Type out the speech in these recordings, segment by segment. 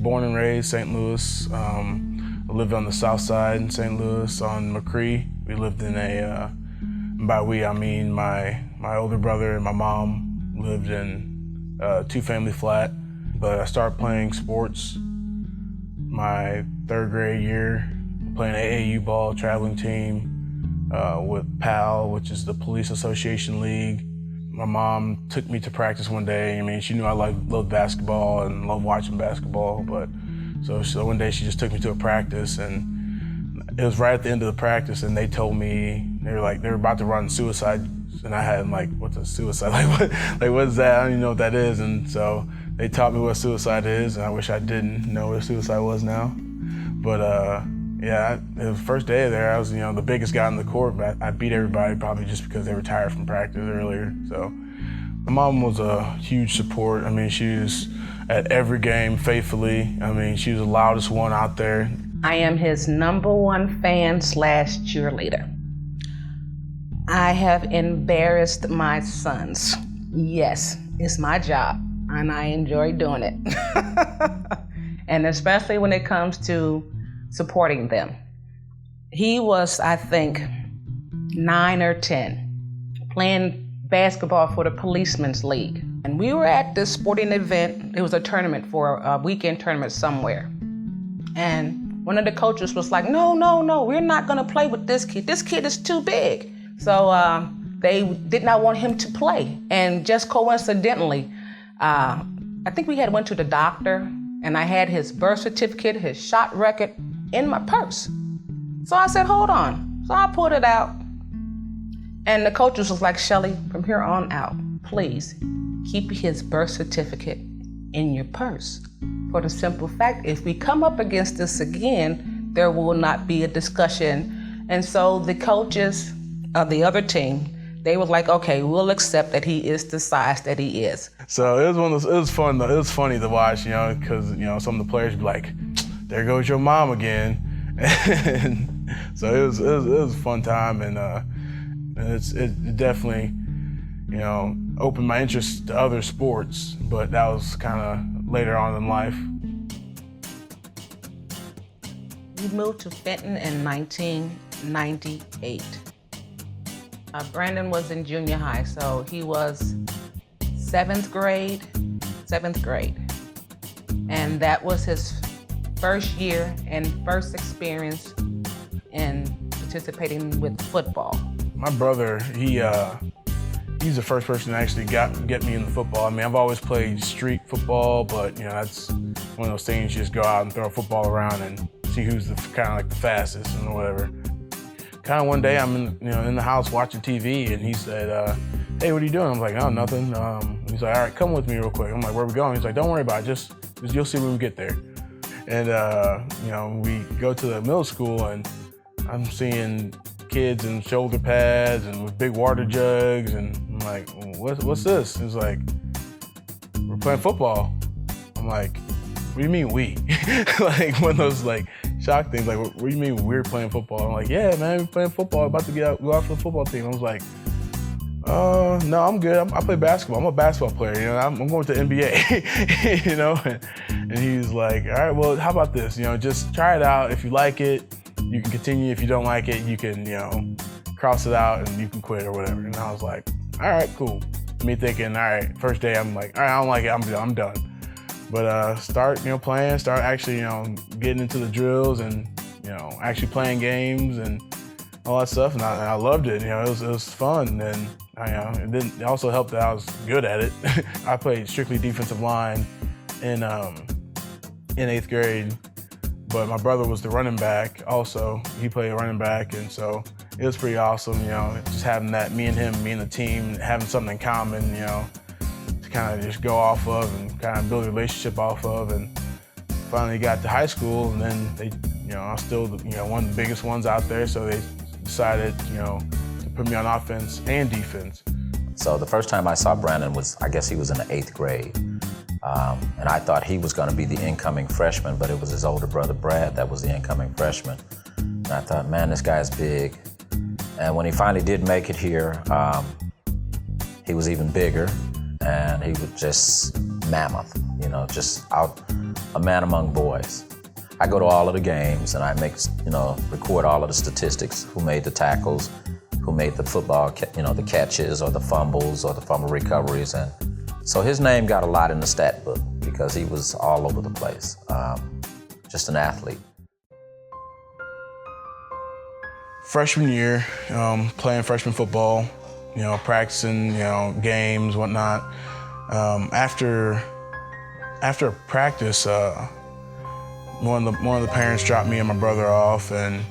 Born and raised St. Louis. I lived on the south side in St. Louis on McCree. We lived in by we I mean my older brother and my mom lived in a two-family flat. But I started playing sports my third grade year, playing AAU ball, traveling team with PAL, which is the Police Association League. My mom took me to practice one day. I mean, she knew I loved basketball and loved watching basketball, but so one day she just took me to a practice, and it was right at the end of the practice, and they told me, they were about to run suicide, and I had what's a suicide? What is that? I don't even know what that is, and so they taught me what suicide is, and I wish I didn't know what suicide was now. But yeah, it was the first day there. I was the biggest guy on the court, but I beat everybody probably just because they were tired from practice earlier. So my mom was a huge support. I mean, she was at every game faithfully. I mean, she was the loudest one out there. I am his #1 fan / cheerleader. I have embarrassed my sons. Yes, it's my job, and I enjoy doing it. And especially when it comes to supporting them. He was, I think, 9 or 10, playing basketball for the Policemen's League. And we were at this sporting event. It was a tournament, for a weekend tournament somewhere. And one of the coaches was like, no, we're not gonna play with this kid. This kid is too big. So they did not want him to play. And just coincidentally, I think we had went to the doctor, and I had his birth certificate, his shot record in my purse. So I said, hold on. So I pulled it out. And the coach was like, Shelly, from here on out, please keep his birth certificate in your purse. For the simple fact, if we come up against this again, there will not be a discussion. And so the coaches of the other team, they were like, okay, we'll accept that he is the size that he is. So it was fun though. It was funny to watch, because some of the players would be like, there goes your mom again. And so it was a fun time, and it definitely opened my interest to other sports, but that was kind of later on in life. We moved to Fenton in 1998. Brandon was in junior high, so he was seventh grade, and that was his first year and first experience in participating with football. My brother, he's the first person to actually get me into football. I mean, I've always played street football, but that's one of those things you just go out and throw a football around and see who's the fastest and whatever. Kind of one day I'm in the house watching TV, and he said, hey, what are you doing? I'm like, oh, nothing. He's like, all right, come with me real quick. I'm like, where are we going? He's like, don't worry about it. Just you'll see when we get there. And we go to the middle school, and I'm seeing kids in shoulder pads and with big water jugs, and I'm like, what's this? He's like, we're playing football. I'm like, what do you mean we? Like one of those shock things, like, what do you mean we're playing football? I'm like, yeah, man, we're playing football, about to go out for the football team. I was like, no, I'm good. I play basketball. I'm a basketball player. I'm going to the NBA. And he's like, all right, well, how about this? Just try it out. If you like it, you can continue. If you don't like it, you can, cross it out and you can quit or whatever. And I was like, all right, cool. Me thinking, all right, first day, I'm like, all right, I don't like it. I'm done. But start, playing, start actually, getting into the drills and, actually playing games and all that stuff. And I loved it. It was fun. And it also helped that I was good at it. I played strictly defensive line in 8th grade, but my brother was the running back also. He played running back, and so it was pretty awesome, just having that, me and him, me and the team, having something in common, to kind of just go off of and kind of build a relationship off of. And finally got to high school, and then they, I was still, one of the biggest ones out there, so they decided, to put me on offense and defense. So the first time I saw Brandon I guess he was in the 8th grade. And I thought he was going to be the incoming freshman, but it was his older brother, Brad, that was the incoming freshman. And I thought, man, this guy's big. And when he finally did make it here, he was even bigger, and he was just mammoth, just out a man among boys. I go to all of the games and I record all of the statistics, who made the tackles, who made the football, the catches or the fumbles or the fumble recoveries. And so his name got a lot in the stat book because he was all over the place, just an athlete. Freshman year, playing freshman football, practicing, games, whatnot. After practice, one of the parents dropped me and my brother off, and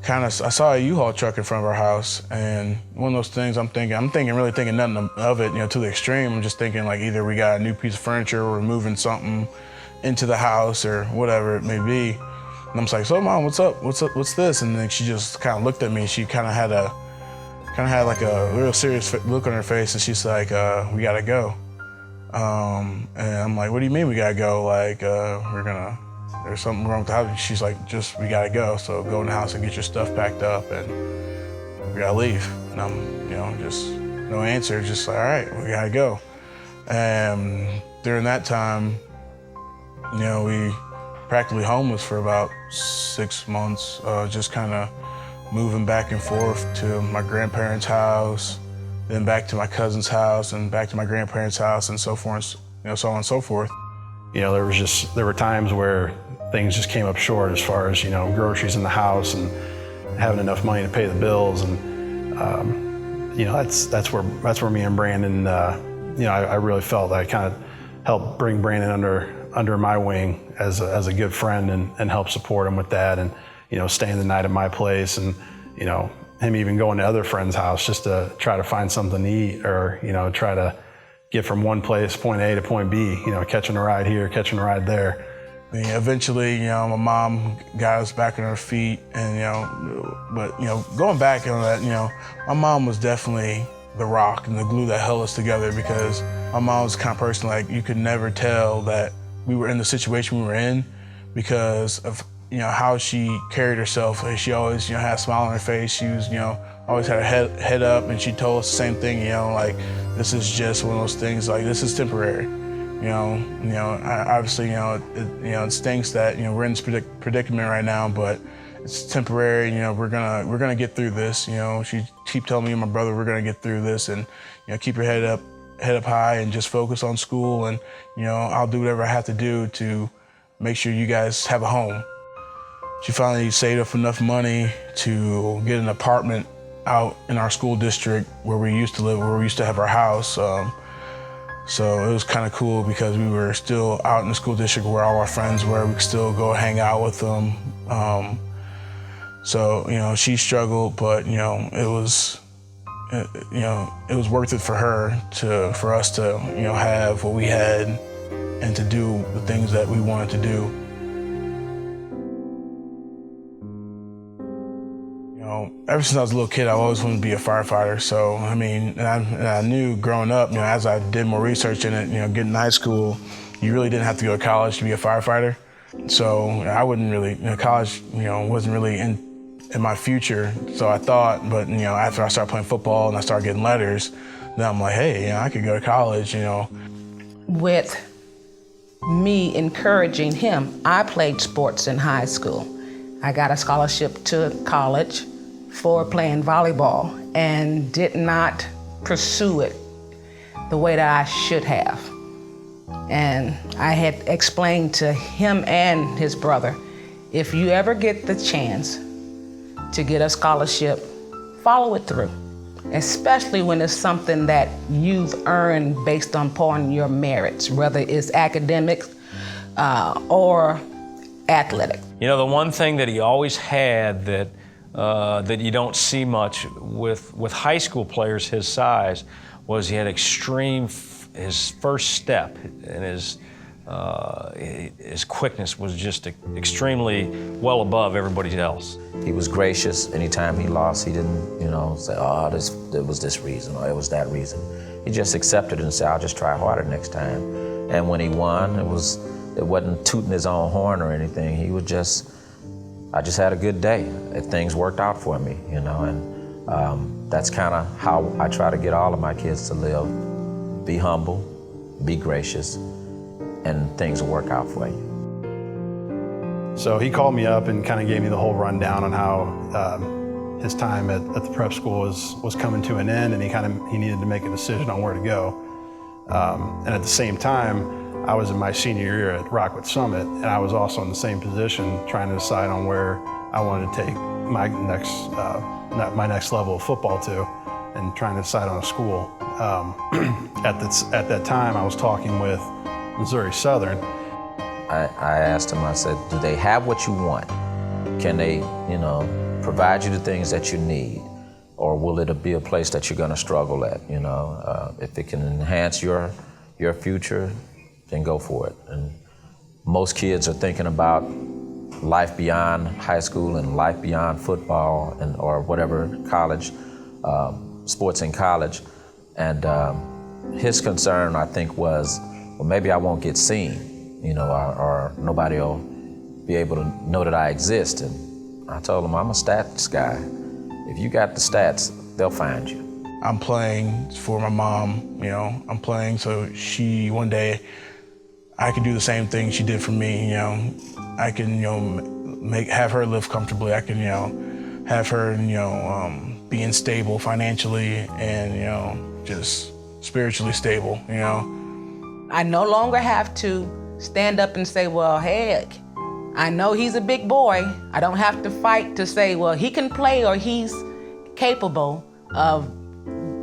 I saw a U-Haul truck in front of our house, and one of those things I'm really thinking nothing of it, to the extreme. I'm just thinking like either we got a new piece of furniture or we're moving something into the house or whatever it may be. And I'm just like, so Mom, what's up? What's this? And then she just kind of looked at me. She kind of had like a real serious look on her face, and she's like, we gotta go. And I'm like, what do you mean we gotta go? Like, there's something wrong with the house. She's like, we gotta go. So go in the house and get your stuff packed up, and we gotta leave. And I'm, just no answer, just like, all right, we gotta go. And during that time, we practically homeless for about 6 months, just kind of moving back and forth to my grandparents' house, then back to my cousin's house, and back to my grandparents' house, and so forth, so on and so forth. There were times where things just came up short as far as, groceries in the house and having enough money to pay the bills. And, that's where me and Brandon, I really felt that I kind of helped bring Brandon under my wing as a good friend and help support him with that, and staying the night at my place, and him even going to other friends' house just to try to find something to eat, or try to get from one place, point A to point B, catching a ride here, catching a ride there. Eventually, my mom got us back on our feet, and but going back on that, my mom was definitely the rock and the glue that held us together, because my mom was the kind of person like you could never tell that we were in the situation we were in because of how she carried herself. She always had a smile on her face. She was always had her head up, and she told us the same thing. Like, this is just one of those things. Like, this is temporary. Obviously, it stinks that we're in this predicament right now, but it's temporary. We're gonna get through this. She keep telling me and my brother we're gonna get through this, and keep your head up high, and just focus on school, and I'll do whatever I have to do to make sure you guys have a home. She finally saved up enough money to get an apartment out in our school district where we used to live, where we used to have our house. So it was kind of cool because we were still out in the school district where all our friends were. We could still go hang out with them. So she struggled, but it was worth it for her for us to have what we had and to do the things that we wanted to do. Ever since I was a little kid, I always wanted to be a firefighter. So, I knew growing up, as I did more research in it, getting to high school, you really didn't have to go to college to be a firefighter. So I wouldn't really, college, wasn't really in my future. So I thought, but, after I started playing football and I started getting letters, then I'm like, hey, I could go to college, With me encouraging him, I played sports in high school. I got a scholarship to college for playing volleyball and did not pursue it the way that I should have. And I had explained to him and his brother, if you ever get the chance to get a scholarship, follow it through, especially when it's something that you've earned based upon your merits, whether it's academics or athletic. The one thing that he always had that you don't see much with high school players his size was he had his first step and his quickness was just extremely well above everybody else. He was gracious. Anytime he lost, he didn't, say, it was this reason or it was that reason. He just accepted it and said, I'll just try harder next time. And when he won, it wasn't tooting his own horn or anything. He would I just had a good day. Things worked out for me, and that's kind of how I try to get all of my kids to live. Be humble, be gracious, and things will work out for you. So he called me up and kind of gave me the whole rundown on how his time at the prep school was coming to an end, and he needed to make a decision on where to go. And at the same time, I was in my senior year at Rockwood Summit, and I was also in the same position, trying to decide on where I wanted to take my next level of football to, and trying to decide on a school. At that time, I was talking with Missouri Southern. I asked him, I said, do they have what you want? Can they, provide you the things that you need? Or will it be a place that you're gonna struggle at, If it can enhance your future, then go for it. And most kids are thinking about life beyond high school and life beyond football or whatever college, sports in college. And his concern, I think, was, well, maybe I won't get seen, or nobody will be able to know that I exist. And I told him, I'm a stats guy. If you got the stats, they'll find you. I'm playing for my mom, I'm playing so one day I can do the same thing she did for me, I can, have her live comfortably. I can, have her, being stable financially and, just spiritually stable, I no longer have to stand up and say, well, heck, I know he's a big boy. I don't have to fight to say, well, he can play or he's capable of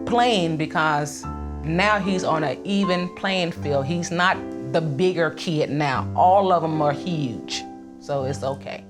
playing, because now he's on an even playing field. He's not the bigger kid now. All of them are huge, so it's okay.